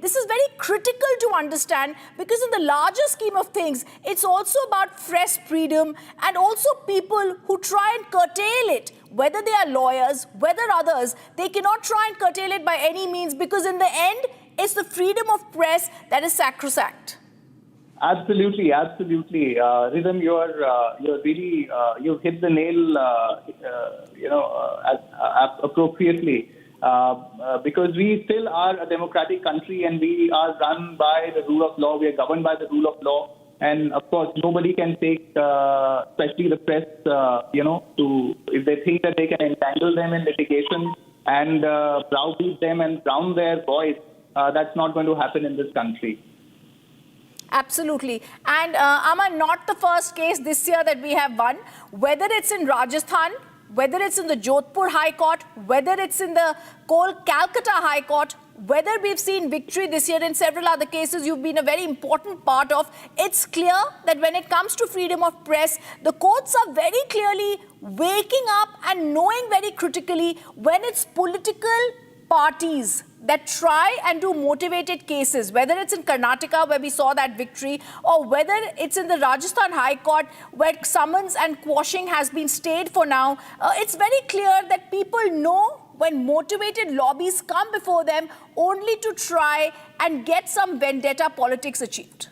This is very critical to understand because in the larger scheme of things, it's also about press freedom and also people who try and curtail it, whether they are lawyers, whether others, they cannot try and curtail it by any means because in the end, it's the freedom of press that is sacrosanct. Absolutely. Rhythm, you're really you've hit the nail, appropriately. Because we still are a democratic country and we are run by the rule of law. We are governed by the rule of law. And of course, nobody can take, especially the press, if they think that they can entangle them in litigation and browbeat them and drown their voice, that's not going to happen in this country. Absolutely. And Aman, not the first case this year that we have won, whether it's in Rajasthan, whether it's in the Jodhpur High Court, whether it's in the Calcutta High Court, whether we've seen victory this year in several other cases you've been a very important part of, it's clear that when it comes to freedom of press, the courts are very clearly waking up and knowing very critically when it's political parties that try and do motivated cases, whether it's in Karnataka where we saw that victory or whether it's in the Rajasthan High Court where summons and quashing has been stayed for now, it's very clear that people know when motivated lobbies come before them only to try and get some vendetta politics achieved.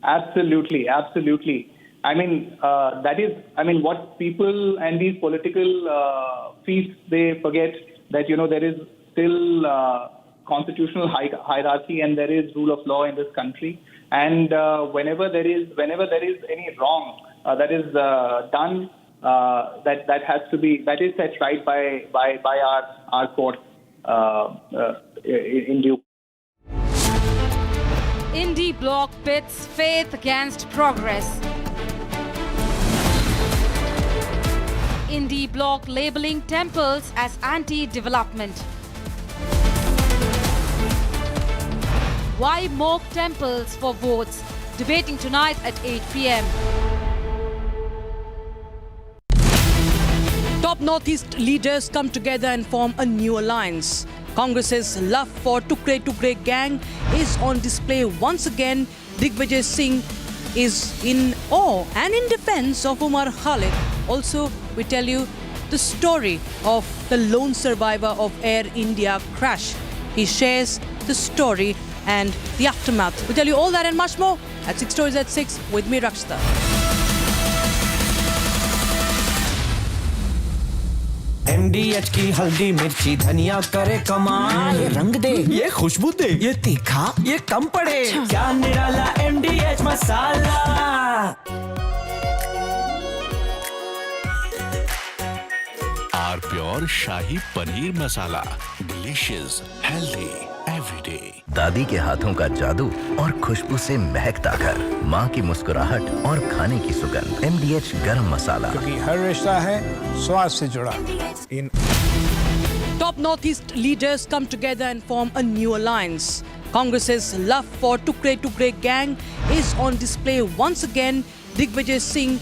Absolutely. I mean, what people and these political fiefs, they forget that, there is still constitutional hierarchy and there is rule of law in this country. And whenever there is any wrong that is done, that is set right by our court in due. Indie bloc pits faith against progress. Indie bloc labeling temples as anti-development. Why mock temples for votes? Debating tonight at 8 p.m. Top Northeast leaders come together and form a new alliance. Congress's love for Tukre gang is on display once again. Digvijay Singh is in awe and in defense of Umar Khalid. Also, we tell you the story of the lone survivor of Air India crash. He shares the story and the aftermath. We tell you all that and much more at 6 Stories at 6 with me, Rakshita. MDH की हल्दी मिर्ची धनिया करे कमाल, ये रंग दे, ये खुशबू दे, ये तीखा, ये कम पड़े, क्या निराला MDH masala. Are pure shahi paneer masala, delicious, healthy, everyday. दादी के हाथों का जादू और खुशबू से महकता घर, माँ की मुस्कुराहट और खाने की सुगंध। MDH गरम मसाला, क्योंकि हर रिश्ता है स्वाद से जुड़ा। Top Northeast leaders come together and form a new alliance. Congress's love for Tukre gang is on display once again. Digvijay Singh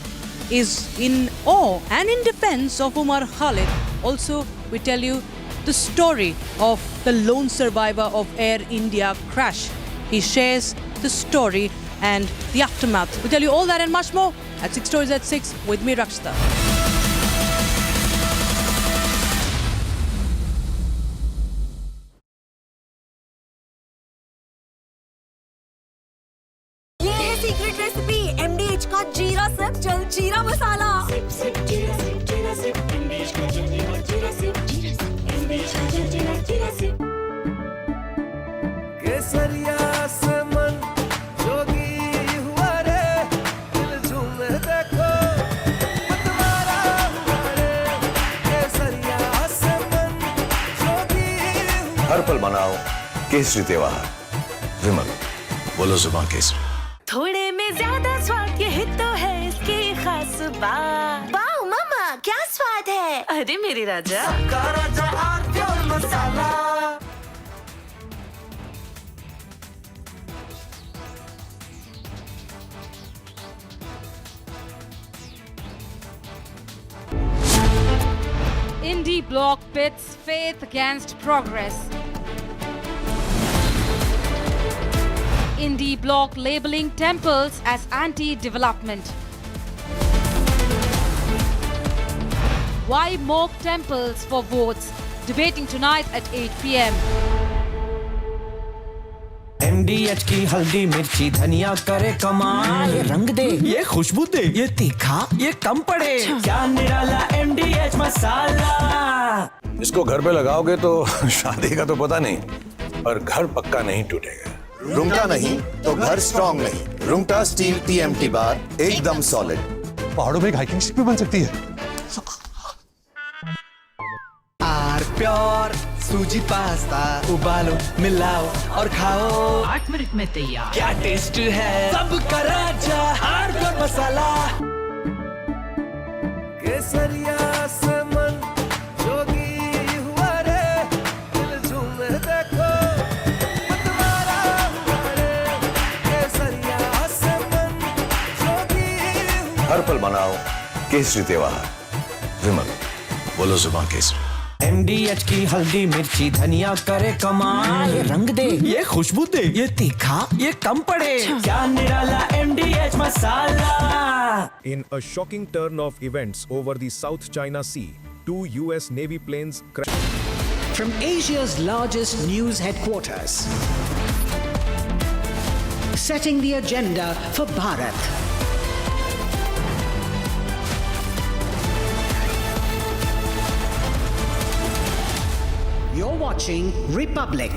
is in awe and in defense of Umar Khalid. Also, we tell you the story of the lone survivor of Air India crash. He shares the story and the aftermath. We tell you all that and much more at 6 Stories at 6 with me, Rakshita. Secret recipe MDH का जीरा SIP जल जीरा मसाला। केसरिया से मन जोगी हुआ रे, दिल झूम देखो मतवारा हुआ रे, केसरिया से मन जोगी हुआ। हर पल मनाओ केसरी त्योहार। विमल, बोलो जुबान केसरी। थोड़े में ज्यादा स्वाद, यही तो है इसकी खास बात। वाओ मामा, क्या स्वाद है। अरे मेरे राजा, सबका राजा are pure masala. Indie bloc pits faith against progress. indie bloc labeling temples as anti-development. Why mock temples for votes? Debating tonight at 8 p.m. MDH की हल्दी मिर्ची धनिया करे कमाल, ये रंग दे, ये खुशबू दे, ये तीखा, ये कम पड़े, क्या निराला MDH मसाला। इसको घर पे लगाओगे तो शादी का तो पता नहीं, पर घर पक्का नहीं टूटेगा। रुंगटा नहीं तो घर स्ट्रॉन्ग नहीं। रुंगटा स्टील TMT बार एकदम सॉलिड। पहाड़ों में एक हाइकिंग स्टिक भी बन सकती है। आर प्योर सूजी पास्ता उबालो मिलाओ और खाओ, 8 मिनट में तैयार। क्या टेस्ट है सबका राजा आर प्योर मसाला। केसरिया से मन जोगी हुआ रे, दिल झूमे देखो मतवारा हुआ रे, केसरिया से मन जोगी हुआ। हर पल बनाओ केसरी त्योहार, विमल बोलो जुबान केसरी। MDH की हल्दी मिर्ची धनिया करे कमाल, ये रंग दे, ये खुशबू दे, ये तीखा, ये कम पड़े, क्या निराला MDH masala. In a shocking turn of events over the South China Sea, 2 US Navy planes crashed. From Asia's largest news headquarters, setting the agenda for Bharat. You're watching Republic.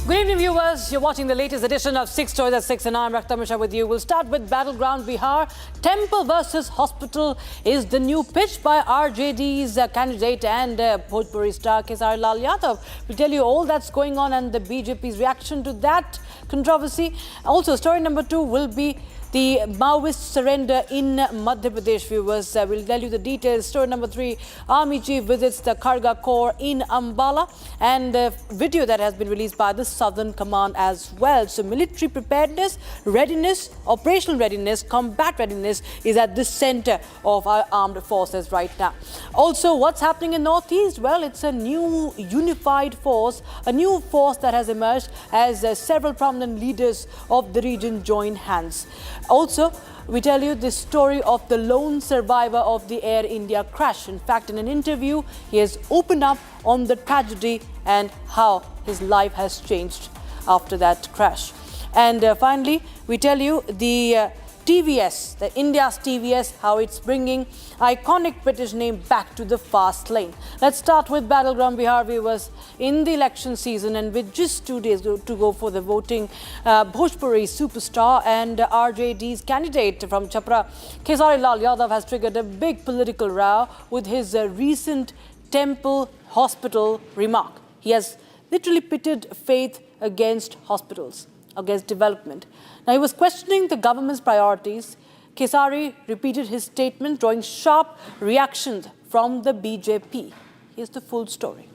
Good evening, viewers. You're watching the latest edition of 6 Stories at 6, and I'm Rakhta Mishra with you. We'll start with battleground Bihar. Temple versus hospital is the new pitch by RJD's candidate and Bhojpuri star Kesari Lal Yadav. We'll tell you all that's going on and the BJP's reaction to that controversy. Also, story number 2 will be the Maoist surrender in Madhya Pradesh, viewers. We'll tell you the details. Story number 3, Army Chief visits the Kharga Corps in Ambala, and a video that has been released by the Southern Command as well. So military preparedness, readiness, operational readiness, combat readiness is at the center of our armed forces right now. Also, what's happening in Northeast? Well, it's a new unified force, a new force that has emerged as several prominent leaders of the region join hands. Also, we tell you the story of the lone survivor of the Air India crash. In fact, in an interview, he has opened up on the tragedy and how his life has changed after that crash. And finally, we tell you the TVS, the India's TVS, how it's bringing iconic British name back to the fast lane. Let's start with battleground Bihar, viewers. In the election season and with just 2 days to go for the voting, Bhojpuri superstar and RJD's candidate from Chapra, Kesari Lal Yadav, has triggered a big political row with his recent temple hospital remark. He has literally pitted faith against hospitals, against development. Now, he was questioning the government's priorities. Kesari repeated his statement, drawing sharp reactions from the BJP. Here's the full story.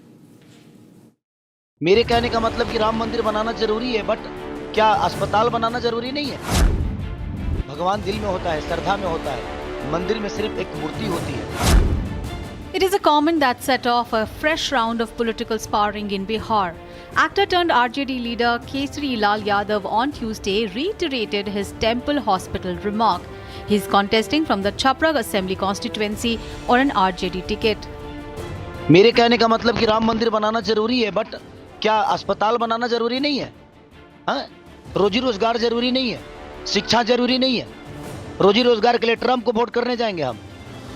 मेरे कहने का मतलब कि राम मंदिर बनाना जरूरी है, but क्या अस्पताल बनाना जरूरी नहीं है? भगवान दिल में होता है, श्रद्धा में होता है, मंदिर में सिर्फ एक मूर्ति होती है। It is a comment that set off a fresh round of political sparring in Bihar. Actor turned RJD leader Kesari Lal Yadav on Tuesday reiterated his temple hospital remark. He is contesting from the Chapra Assembly constituency on an RJD ticket. मेरे कहने का मतलब कि राम मंदिर बनाना जरूरी है, but क्या अस्पताल बनाना जरूरी नहीं है? हाँ? रोजी रोजगार जरूरी नहीं है, शिक्षा जरूरी नहीं है। रोजी रोजगार के लिए ट्रम्प को वोट करने जाएंगे हम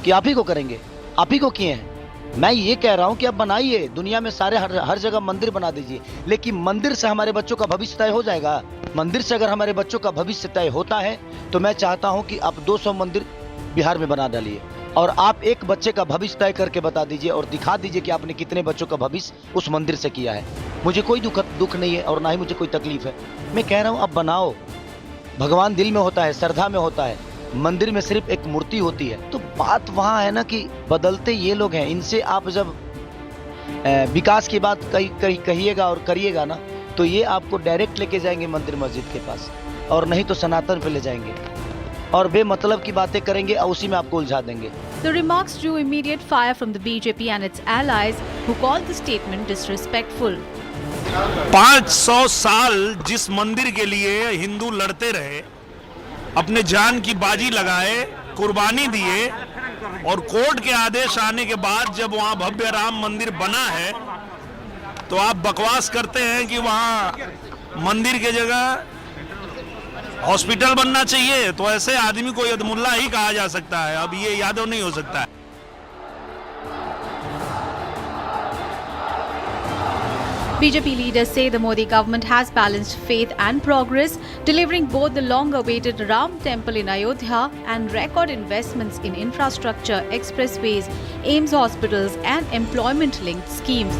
कि आप ही को करेंगे? आप ही को किए हैं? मैं ये कह रहा हूँ कि आप बनाइए, दुनिया में सारे हर जगह मंदिर बना दीजिए, लेकिन मंदिर से हमारे बच्चों का भविष्य तय हो जाएगा। मंदिर से अगर हमारे बच्चों का भविष्य तय होता है तो मैं चाहता हूँ कि आप 200 मंदिर बिहार में बना डालिए और आप एक बच्चे का भविष्य तय करके बता दीजिए और दिखा दीजिए कि आपने कितने बच्चों का भविष्य उस मंदिर से किया है। मुझे कोई दुख नहीं है और ना ही मुझे कोई तकलीफ है। मैं कह रहा हूँ आप बनाओ, भगवान दिल में होता है, श्रद्धा में होता है, मंदिर में सिर्फ एक मूर्ति होती है। तो बात वहाँ है ना कि बदलते ये लोग हैं, इनसे आप जब विकास की बात कहिएगा और करिएगा ना, तो ये आपको डायरेक्ट लेके जाएंगे मंदिर मस्जिद के पास, और नहीं तो सनातन पे ले जाएंगे और बेमतलब की बातें करेंगे और उसी में आपको उलझा देंगे। The remarks drew immediate fire from the BJP and its allies, who called the statement disrespectful. 500 साल जिस मंदिर के लिए हिंदू लड़ते रहे, अपने जान की बाजी लगाए, कुर्बानी दिए, और कोर्ट के आदेश आने के बाद जब वहां भव्य राम मंदिर बना है, तो आप बकवास करते हैं कि वहां मंदिर के जगह हॉस्पिटल बनना चाहिए। तो ऐसे आदमी को यदमुल्ला ही कहा जा सकता है, अब ये यादव नहीं हो सकता है। BJP leaders say the Modi government has balanced faith and progress, delivering both the long-awaited Ram temple in Ayodhya and record investments in infrastructure, expressways, AIIMS hospitals and employment-linked schemes.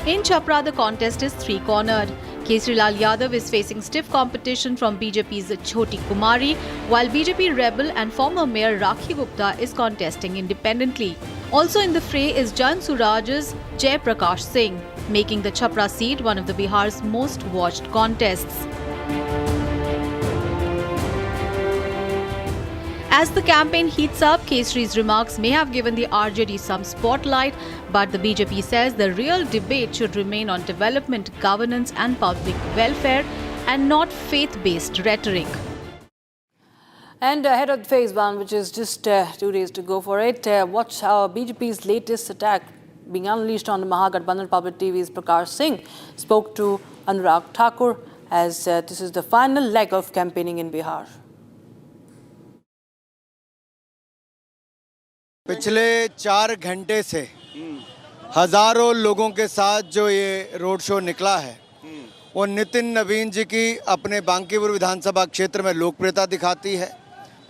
In Chapra, the contest is three-cornered. Kesrilal Yadav is facing stiff competition from BJP's Chhoti Kumari, while BJP rebel and former mayor Rakhi Gupta is contesting independently. Also in the fray is Jan Suraj's Jai Prakash Singh, making the Chapra seat one of the Bihar's most watched contests. As the campaign heats up, Kesri's remarks may have given the RJD some spotlight, but the BJP says the real debate should remain on development, governance and public welfare and not faith-based rhetoric. And ahead of phase one, which is just 2 days to go for it, watch how BJP's latest attack being unleashed on the Mahagathbandhan. Public TV's Prakash Singh spoke to Anurag Thakur as this is the final leg of campaigning in Bihar. पिछले 4 घंटे से हजारों लोगों के साथ जो ये road show निकला है, वो नितिन नवीन जी की अपने बांकीपुर विधानसभा क्षेत्र में लोकप्रियता दिखाती है,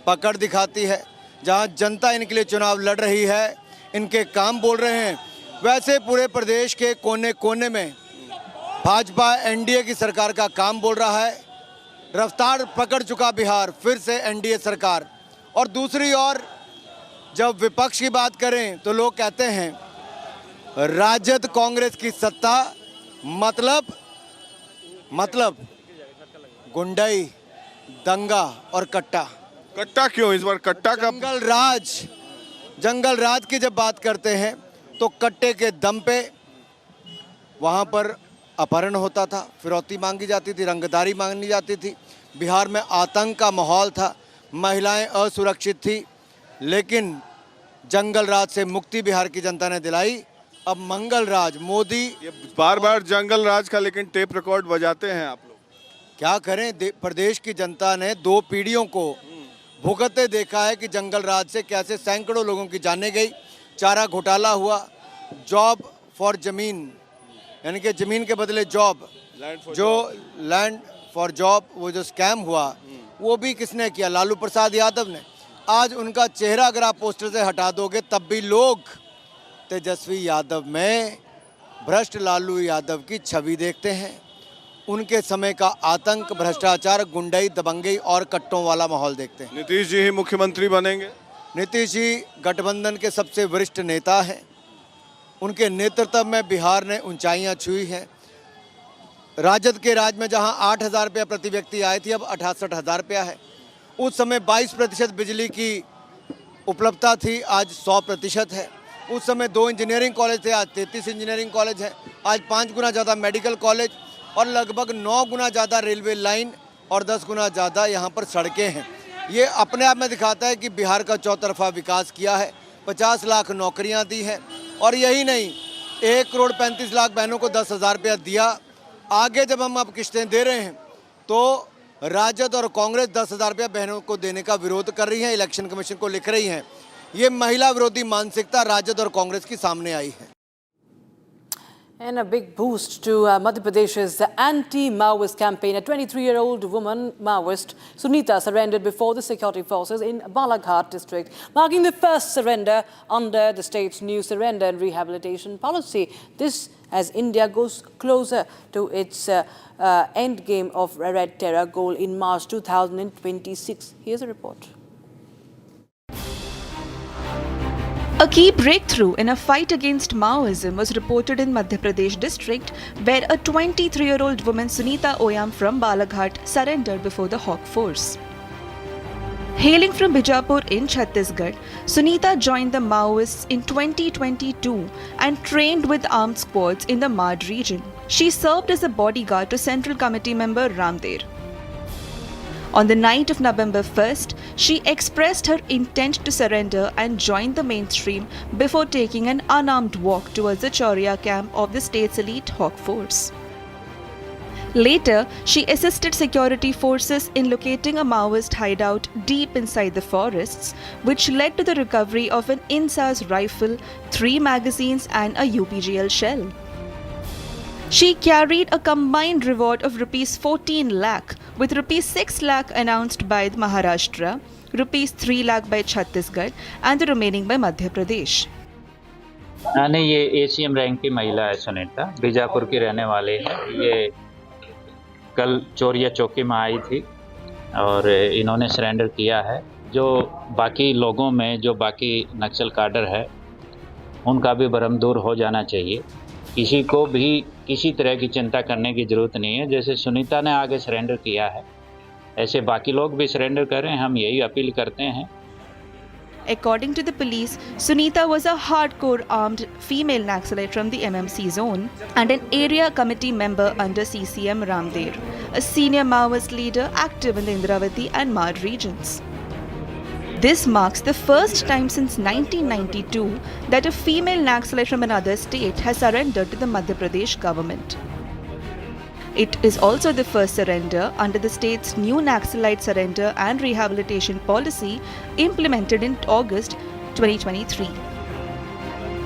पकड़ दिखाती है। जहां जनता इनके लिए चुनाव लड़ रही है, इनके काम बोल रहे हैं, वैसे पूरे प्रदेश के कोने कोने में भाजपा एनडीए की सरकार का काम बोल रहा है। रफ्तार पकड़ चुका बिहार, फिर से एनडीए सरकार। और दूसरी ओर जब विपक्ष की बात करें तो लोग कहते हैं राजद कांग्रेस की सत्ता मतलब गुंडाई, दंगा और कट्टा। कट्टा क्यों इस बार? कट्टा का जंगल राज की जब बात करते हैं तो कट्टे के दम पे वहाँ पर अपहरण होता था, फिरौती मांगी जाती थी, रंगदारी मांगी जाती थी। बिहार में आतंक का माहौल था, महिलाएं असुरक्षित थी, लेकिन जंगल राज से मुक्ति बिहार की जनता ने दिलाई। अब मंगल राज, मोदी बार बार जंगल राज का लेकिन टेप रिकॉर्ड बजाते हैं आप लोग। क्या करें, प्रदेश की जनता ने 2 पीढ़ियों को भुगतते देखा है कि जंगल राज से कैसे सैकड़ों लोगों की जानें गई, चारा घोटाला हुआ, जॉब फॉर जमीन यानी कि जमीन के बदले जॉब, जो लैंड फॉर जॉब वो जो स्कैम हुआ, वो भी किसने किया? लालू प्रसाद यादव ने। आज उनका चेहरा अगर आप पोस्टर से हटा दोगे तब भी लोग तेजस्वी यादव में भ्रष्ट लालू यादव की छवि देखते हैं। उनके समय का आतंक, भ्रष्टाचार, गुंडाई, दबंगई और कट्टों वाला माहौल देखते हैं। नीतीश जी ही मुख्यमंत्री बनेंगे। नीतीश जी गठबंधन के सबसे वरिष्ठ नेता हैं। उनके नेतृत्व में बिहार ने ऊंचाइयां छुई हैं। राजद के राज में जहां 8,000 रुपया प्रति व्यक्ति आए थी, अब 68,000 रुपया है। उस समय 22% बिजली की उपलब्धता थी, आज 100% है। उस समय 2 इंजीनियरिंग कॉलेज थे, आज 33 इंजीनियरिंग कॉलेज है। आज 5 गुना ज़्यादा मेडिकल कॉलेज और लगभग 9 गुना ज़्यादा रेलवे लाइन और 10 गुना ज़्यादा यहाँ पर सड़कें हैं। ये अपने आप में दिखाता है कि बिहार का चौतरफा विकास किया है। 50 लाख नौकरियाँ दी हैं और यही नहीं, 1 करोड़ 35 लाख बहनों को 10,000 रुपया दिया। आगे जब हम अब किस्तें दे रहे हैं तो राजद और कांग्रेस 10,000 रुपया बहनों को देने का विरोध कर रही हैं, इलेक्शन कमीशन को लिख रही हैं। ये महिला विरोधी मानसिकता राजद और कांग्रेस की सामने आई है। And a big boost to Madhya Pradesh's anti-Maoist campaign. A 23-year-old woman, Maoist, Sunita, surrendered before the security forces in Balaghat district, marking the first surrender under the state's new surrender and rehabilitation policy. This as India goes closer to its end game of Red Terror goal in March 2026. Here's a report. A key breakthrough in a fight against Maoism was reported in Madhya Pradesh district, where a 23-year-old woman, Sunita Oyam from Balaghat, surrendered before the Hawk Force. Hailing from Bijapur in Chhattisgarh, Sunita joined the Maoists in 2022 and trained with armed squads in the Mad region. She served as a bodyguard to Central Committee member Ramder. On the night of November 1st, she expressed her intent to surrender and join the mainstream before taking an unarmed walk towards the Chauria camp of the state's elite Hawk Force. Later, she assisted security forces in locating a Maoist hideout deep inside the forests, which led to the recovery of an INSAS rifle, 3 magazines and a UPGL shell. She carried a combined reward of rupees 14 lakh, with rupees 6 lakh announced by Maharashtra, rupees 3 lakh by Chhattisgarh and the remaining by Madhya Pradesh. नहीं, ये ACM rank की महिला है सुनीता, बीजापुर की रहने वाली है। ये कल चौरिया चौकी में आई थी और इन्होंने सरेंडर किया है। जो बाकी लोगों में जो बाकी नक्सल काडर है उनका भी भरम दूर हो जाना चाहिए। किसी को भी किसी तरह की चिंता करने की ज़रूरत नहीं है। जैसे सुनीता ने आगे सरेंडर किया है, ऐसे बाकी लोग भी सरेंडर करें, हम यही अपील करते हैं। According to the police, Sunita was a hardcore armed female Naxalite from the MMC zone and an area committee member under CCM Ramder, a senior Maoist leader active in the Indravati and Mad regions. This marks the first time since 1992 that a female Naxalite from another state has surrendered to the Madhya Pradesh government. It is also the first surrender under the state's new Naxalite surrender and rehabilitation policy implemented in August 2023.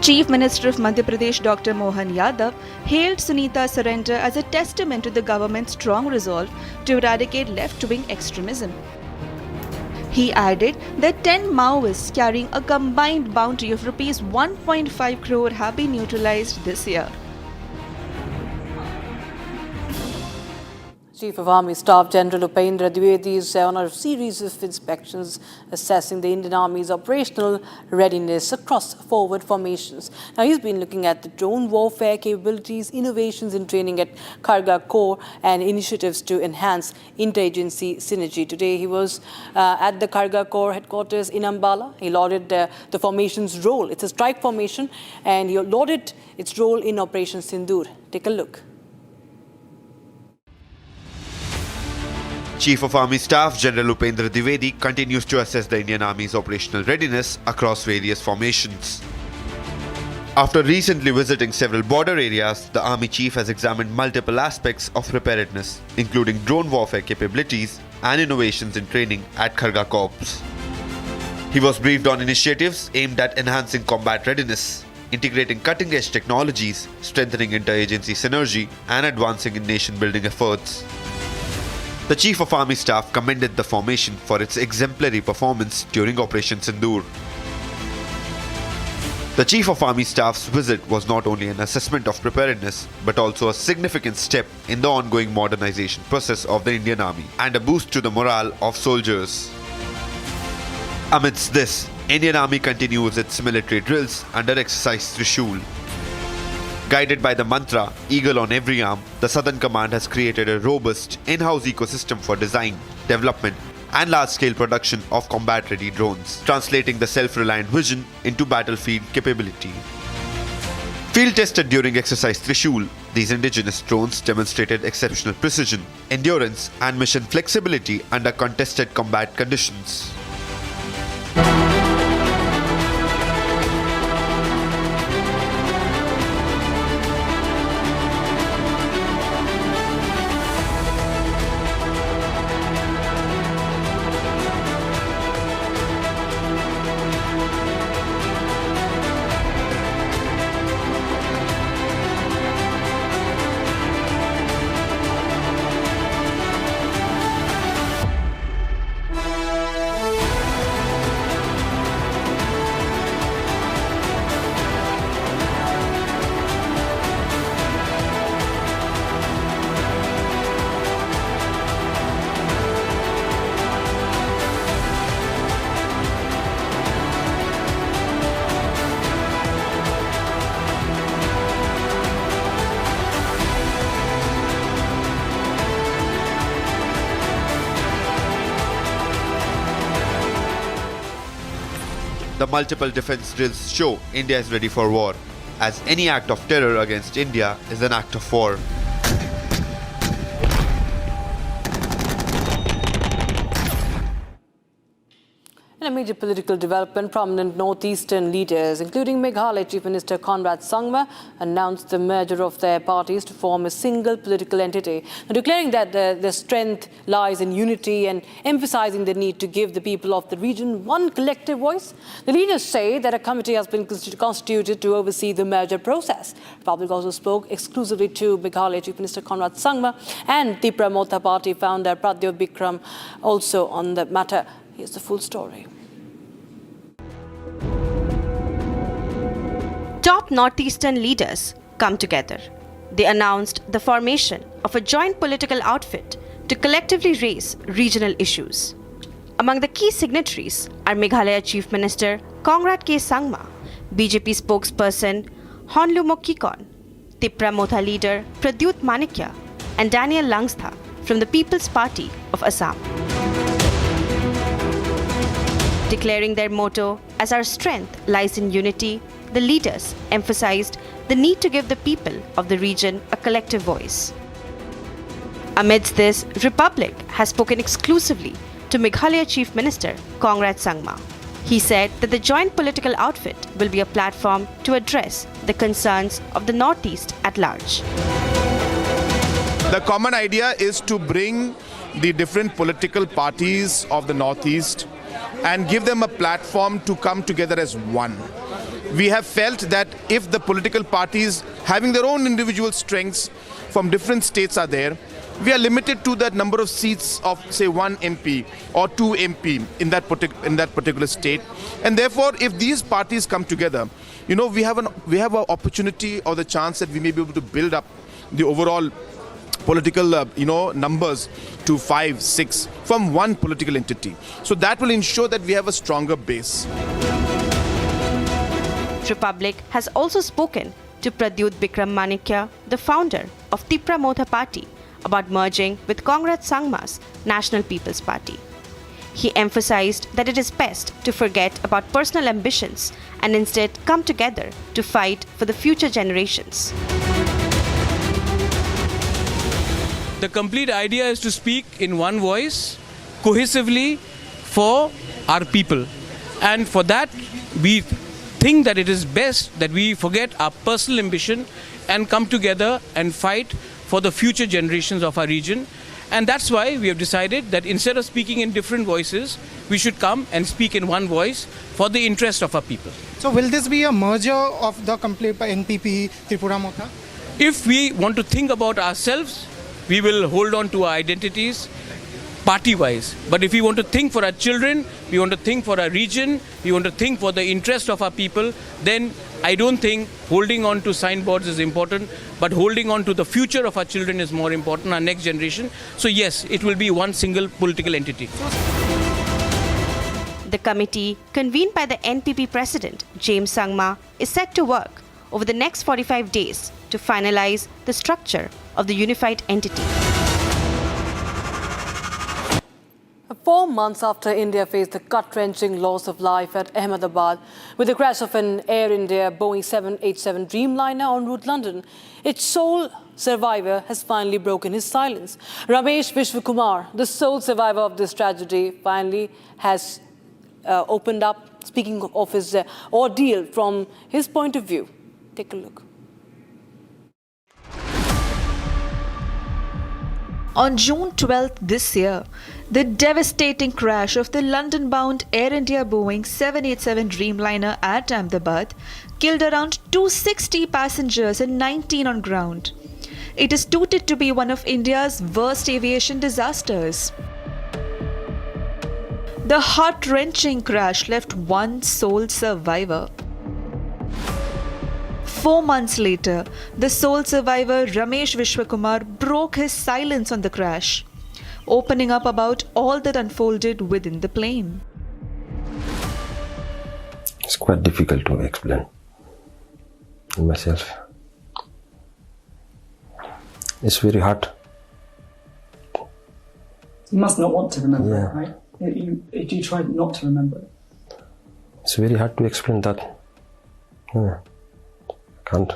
Chief Minister of Madhya Pradesh Dr. Mohan Yadav hailed Sunita's surrender as a testament to the government's strong resolve to eradicate left-wing extremism. He added that 10 Maoists carrying a combined bounty of rupees 1.5 crore have been neutralized this year. Chief of Army Staff General Upendra Dwivedi is on a series of inspections assessing the Indian Army's operational readiness across forward formations. Now, he's been looking at the drone warfare capabilities, innovations in training at Kharga Corps and initiatives to enhance interagency synergy. Today, he was at the Kharga Corps headquarters in Ambala. He lauded the formation's role. It's a strike formation, and he lauded its role in Operation Sindoor. Take a look. Chief of Army Staff General Upendra Dwivedi continues to assess the Indian Army's operational readiness across various formations. After recently visiting several border areas, the Army Chief has examined multiple aspects of preparedness, including drone warfare capabilities and innovations in training at Kharga Corps. He was briefed on initiatives aimed at enhancing combat readiness, integrating cutting-edge technologies, strengthening interagency synergy, and advancing in nation-building efforts. The Chief of Army Staff commended the formation for its exemplary performance during Operation Sindoor. The Chief of Army Staff's visit was not only an assessment of preparedness, but also a significant step in the ongoing modernization process of the Indian Army and a boost to the morale of soldiers. Amidst this, Indian Army continues its military drills under Exercise Trishul. Guided by the mantra, Eagle on every arm, the Southern Command has created a robust in-house ecosystem for design, development, and large-scale production of combat-ready drones, translating the self-reliant vision into battlefield capability. Field-tested during Exercise Trishul, these indigenous drones demonstrated exceptional precision, endurance, and mission flexibility under contested combat conditions. the multiple defense drills show India is ready for war, as any act of terror against India is an act of war. In a major political development, prominent northeastern leaders, including Meghalaya Chief Minister Conrad Sangma, announced the merger of their parties to form a single political entity, declaring that their strength lies in unity and emphasizing the need to give the people of the region one collective voice. The leaders say that a committee has been constituted to oversee the merger process. The Republic also spoke exclusively to Meghalaya Chief Minister Conrad Sangma and the Pramotha Party founder Pradyot Bikram also on the matter. Here's the full story. Top northeastern leaders come together. They announced the formation of a joint political outfit to collectively raise regional issues. Among the key signatories are Meghalaya Chief Minister Conrad K. Sangma, BJP spokesperson Honlu Kikon, the Pramotha leader Pradyut Manikya, and Daniel Langstha from the People's Party of Assam. Declaring their motto as our strength lies in unity, the leaders emphasized the need to give the people of the region a collective voice. Amidst this, Republic has spoken exclusively to Meghalaya Chief Minister Conrad Sangma. He said that the joint political outfit will be a platform to address the concerns of the Northeast at large. The common idea is to bring the different political parties of the Northeast and give them a platform to come together as one. We have felt that if the political parties having their own individual strengths from different states are there, we are limited to the number of seats of, say, 1 MP or 2 MP in that particular state. And therefore, if these parties come together, we have an opportunity or the chance that we may be able to build up the overall political numbers to 5, 6 from one political entity. So that will ensure that we have a stronger base. Republic has also spoken to Pradyut Bikram Manikya, the founder of the Pramotha Party, about merging with Conrad Sangma's National People's Party. He emphasized that it is best to forget about personal ambitions and instead come together to fight for the future generations. The complete idea is to speak in one voice, cohesively for our people. And for that, we think that it is best that we forget our personal ambition and come together and fight for the future generations of our region. And that's why we have decided that instead of speaking in different voices, we should come and speak in one voice for the interest of our people. So will this be a merger of the complete NPP Tripura Motha? If we want to think about ourselves, we will hold on to our identities party-wise. But if we want to think for our children, we want to think for our region, we want to think for the interest of our people, then I don't think holding on to signboards is important, but holding on to the future of our children is more important, our next generation. So yes, it will be one single political entity. The committee, convened by the NPP President James Sangma, is set to work over the next 45 days to finalize the structure of the unified entity. 4 months after India faced the gut-wrenching loss of life at Ahmedabad with the crash of an Air India Boeing 787 Dreamliner en route London, its sole survivor has finally broken his silence. Ramesh Vishwakumar, the sole survivor of this tragedy, finally has opened up, speaking of his ordeal from his point of view. Take a look. On June 12th this year, the devastating crash of the London-bound Air India Boeing 787 Dreamliner at Ahmedabad killed around 260 passengers and 19 on ground. It is touted to be one of India's worst aviation disasters. The heart-wrenching crash left one sole survivor. 4 months later, the sole survivor Ramesh Vishwakumar broke his silence on the crash, opening up about all that unfolded within the plane. It's quite difficult to explain myself. It's very hard. You must not want to remember it, right? You try not to remember it. It's very hard to explain that. Can't.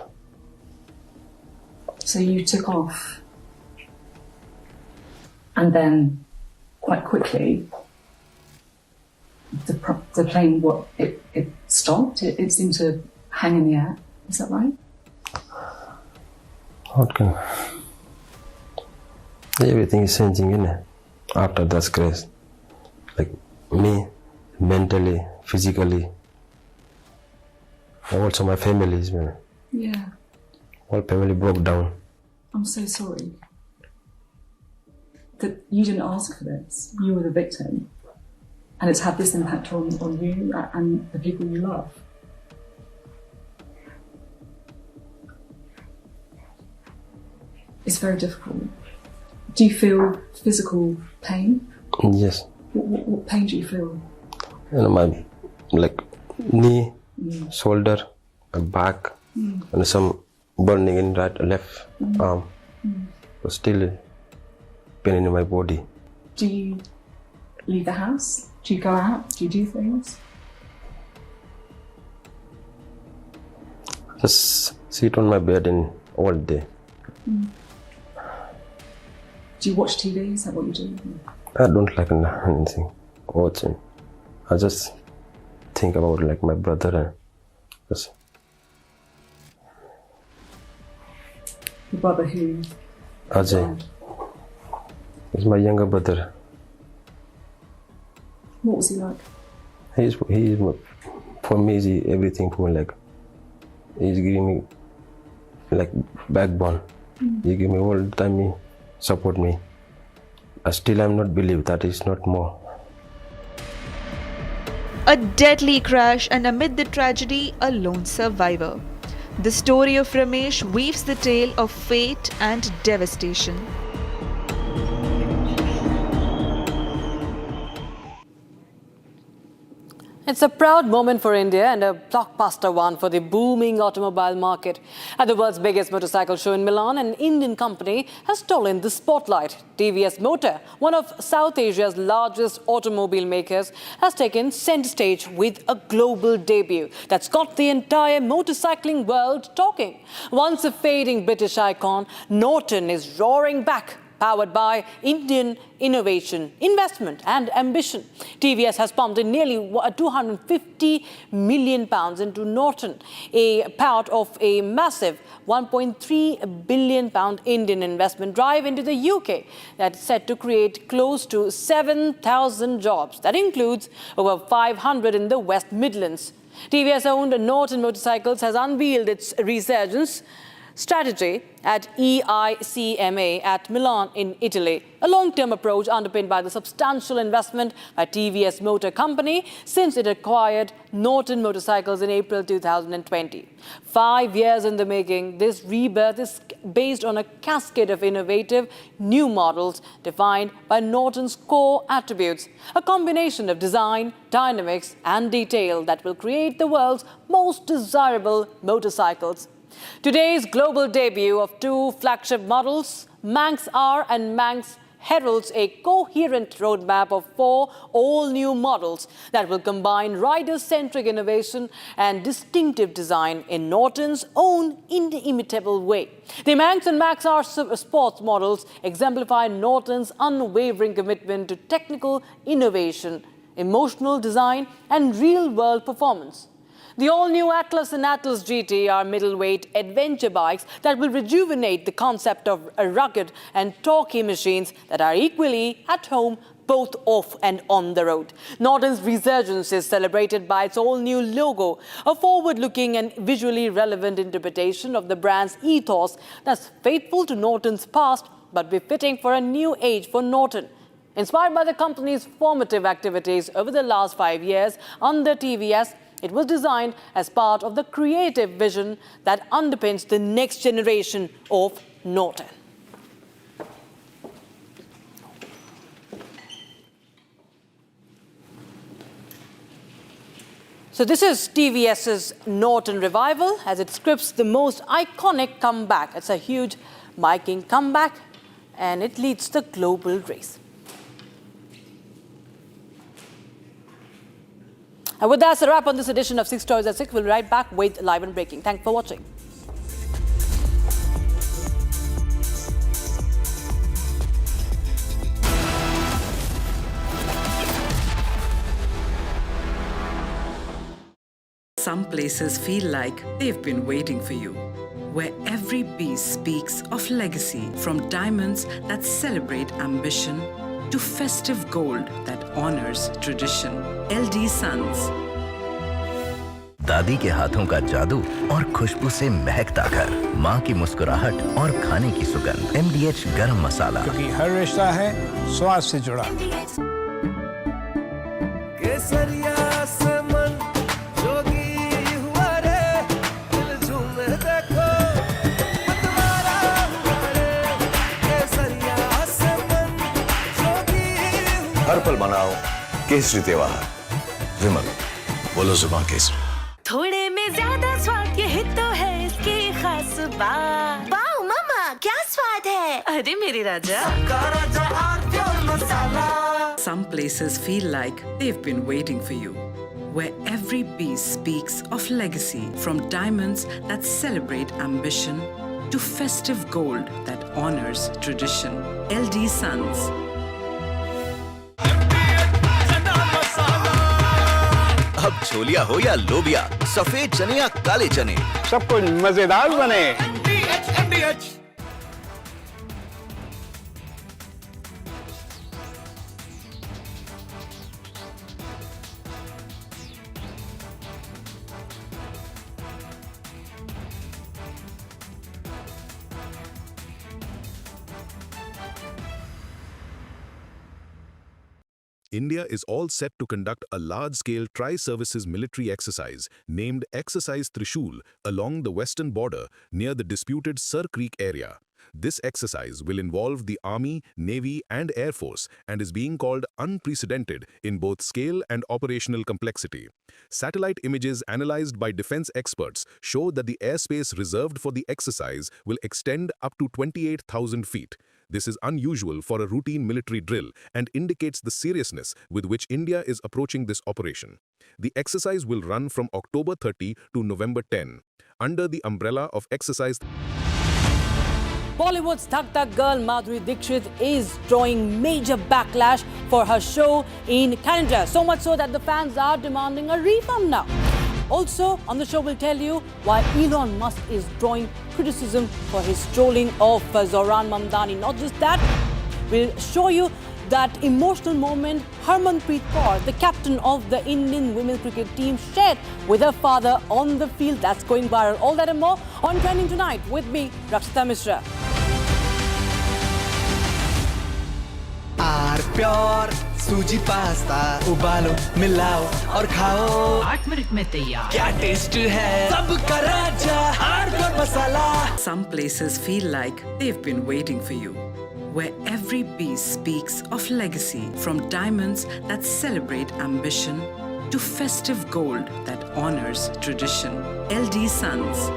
So you took off, and then quite quickly, the plane, it stopped? It seemed to hang in the air. Is that right? Okay. Everything is changing, after that crash. Like me, mentally, physically, also my family is, Yeah. whole family broke down. I'm so sorry that you didn't ask for this. You were the victim, and it's had this impact on you and the people you love. It's very difficult. Do you feel physical pain? Yes. What pain do you feel? My knee, shoulder, and back, and some burning in left arm. But still pain in my body. Do you leave the house? Do you go out? Do you do things? Just sit on my bed all day. Do you watch TV? Is that what you do? I don't like anything watching. I just think about my brother and just. Your brother who? Ajay. He's my younger brother. What was he like? For me, he's everything for me. He's giving me backbone. He give me all the time. He support me. Still, I'm not believe that is not more. A deadly crash, and amid the tragedy, a lone survivor. The story of Ramesh weaves the tale of fate and devastation. It's a proud moment for India and a blockbuster one for the booming automobile market. At the world's biggest motorcycle show in Milan, an Indian company has stolen the spotlight. TVS Motor, one of South Asia's largest automobile makers, has taken center stage with a global debut that's got the entire motorcycling world talking. Once a fading British icon, Norton is roaring back, powered by Indian innovation, investment and ambition. TVS has pumped in nearly £250 million into Norton, a part of a massive £1.3 billion Indian investment drive into the UK that's set to create close to 7,000 jobs. That includes over 500 in the West Midlands. TVS-owned Norton Motorcycles has unveiled its resurgence strategy at EICMA at Milan in Italy, a long-term approach underpinned by the substantial investment by TVS Motor Company since it acquired Norton Motorcycles in April 2020. 5 years in the making, this rebirth is based on a cascade of innovative new models defined by Norton's core attributes, a combination of design, dynamics and detail that will create the world's most desirable motorcycles. Today's global debut of two flagship models, Manx R and Manx, heralds a coherent roadmap of 4 all-new models that will combine rider-centric innovation and distinctive design in Norton's own inimitable way. The Manx and Max R sports models exemplify Norton's unwavering commitment to technical innovation, emotional design and real-world performance. The all-new Atlas and Atlas GT are middleweight adventure bikes that will rejuvenate the concept of rugged and torquey machines that are equally at home both off and on the road. Norton's resurgence is celebrated by its all-new logo, a forward-looking and visually relevant interpretation of the brand's ethos that's faithful to Norton's past but befitting for a new age for Norton. Inspired by the company's formative activities over the last 5 years under TVS, it was designed as part of the creative vision that underpins the next generation of Norton. So this is TVS's Norton revival as it scripts the most iconic comeback. It's a huge biking comeback and it leads the global race. And with that, that's a wrap on this edition of 6 Stories at 6. We'll be right back with Live and Breaking. Thanks for watching. Some places feel like they've been waiting for you, where every piece speaks of legacy, from diamonds that celebrate ambition to festive gold that honors tradition. LD Sons. दादी के हाथों का जादू और खुशबू से महकता घर, माँ की मुस्कुराहट और खाने की सुगंध। MDH गरम मसाला, क्योंकि हर रिश्ता है स्वाद से जुड़ा। केसरिया से मन जोगी हुआ रे, दिल झूमे देखो मतवारा हुआ रे। केसरिया से मन जोगी हुआ। हर पल मनाओ केसरी त्योहार। विमल, बोलो जुबान केसरी। थोड़े में ज्यादा स्वाद, यही तो है इसकी खास बात। वाओ मामा, क्या स्वाद है। अरे मेरे राजा। Some places feel like they've been waiting for you, where every piece speaks of legacy, from diamonds that celebrate ambition to festive gold that honors tradition. LD Sons. अब छोलिया हो या लोबिया, सफेद चने या काले चने, सब कुछ मजेदार बने। India is all set to conduct a large-scale tri-services military exercise named Exercise Trishul along the western border near the disputed Sir Creek area. This exercise will involve the Army, Navy and Air Force and is being called unprecedented in both scale and operational complexity. Satellite images analyzed by defense experts show that the airspace reserved for the exercise will extend up to 28,000 feet. This is unusual for a routine military drill and indicates the seriousness with which India is approaching this operation. The exercise will run from October 30 to November 10, under the umbrella of Exercise. Bollywood's Thak Thak girl Madhuri Dixit is drawing major backlash for her show in Canada. So much so that the fans are demanding a refund now. Also, on the show, we'll tell you why Elon Musk is drawing criticism for his trolling of Zohran Mamdani. Not just that, we'll show you that emotional moment Harmanpreet Kaur, the captain of the Indian women's cricket team, shared with her father on the field. That's going viral. All that and more on Trending Tonight with me, Rakshita Mishra. Pure सूजी pasta उबालो मिलाओ और खाओ 8 minute में तैयार। क्या test है सबका राजा pure masala. Some places feel like they've been waiting for you, where every piece speaks of legacy, from diamonds that celebrate ambition to festive gold that honors tradition. LD Sons.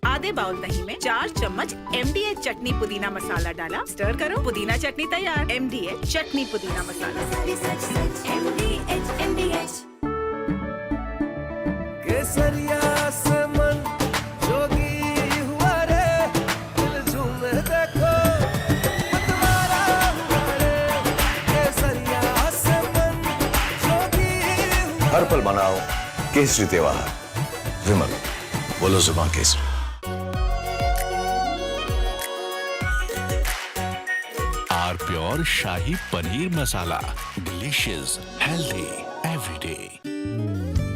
आधे bowl दही में 4 चम्मच MDH चटनी पुदीना मसाला डाला, stir करो, पुदीना चटनी तैयार। MDH चटनी पुदीना मसाला। MDH केसरिया से मन जोगी हुआ रे, दिल झूमे देखो मतवारा हुआ रे। केसरिया से मन जोगी हुआ। हर पल मनाओ केसरी त्योहार। विमल, बोलो जुबान Kesari. Pure shahi paneer masala, delicious, healthy, everyday.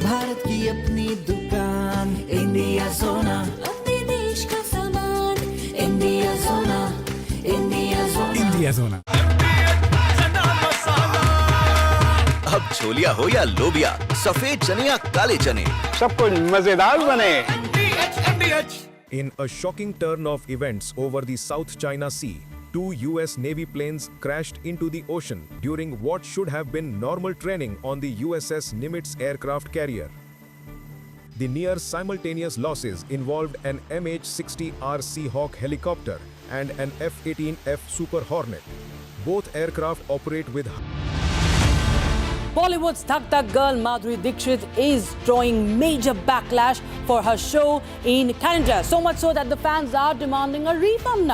Bharat की अपनी दुकान, इंडिया सोना, अपने देश का सामान, इंडिया सोना, इंडिया सोना, इंडिया सोना। अब छोलिया हो या लोबिया, सफेद चने या काले चने, सब कुछ मजेदार बने। In a shocking turn of events over the South China Sea, 2 US Navy planes crashed into the ocean during what should have been normal training on the USS Nimitz aircraft carrier. The near simultaneous losses involved an MH-60R Seahawk helicopter and an F-18F Super Hornet. Both aircraft operate with Bollywood's Thak Thak girl Madhuri Dixit is drawing major backlash for her show in Canada. So much so that the fans are demanding a refund now.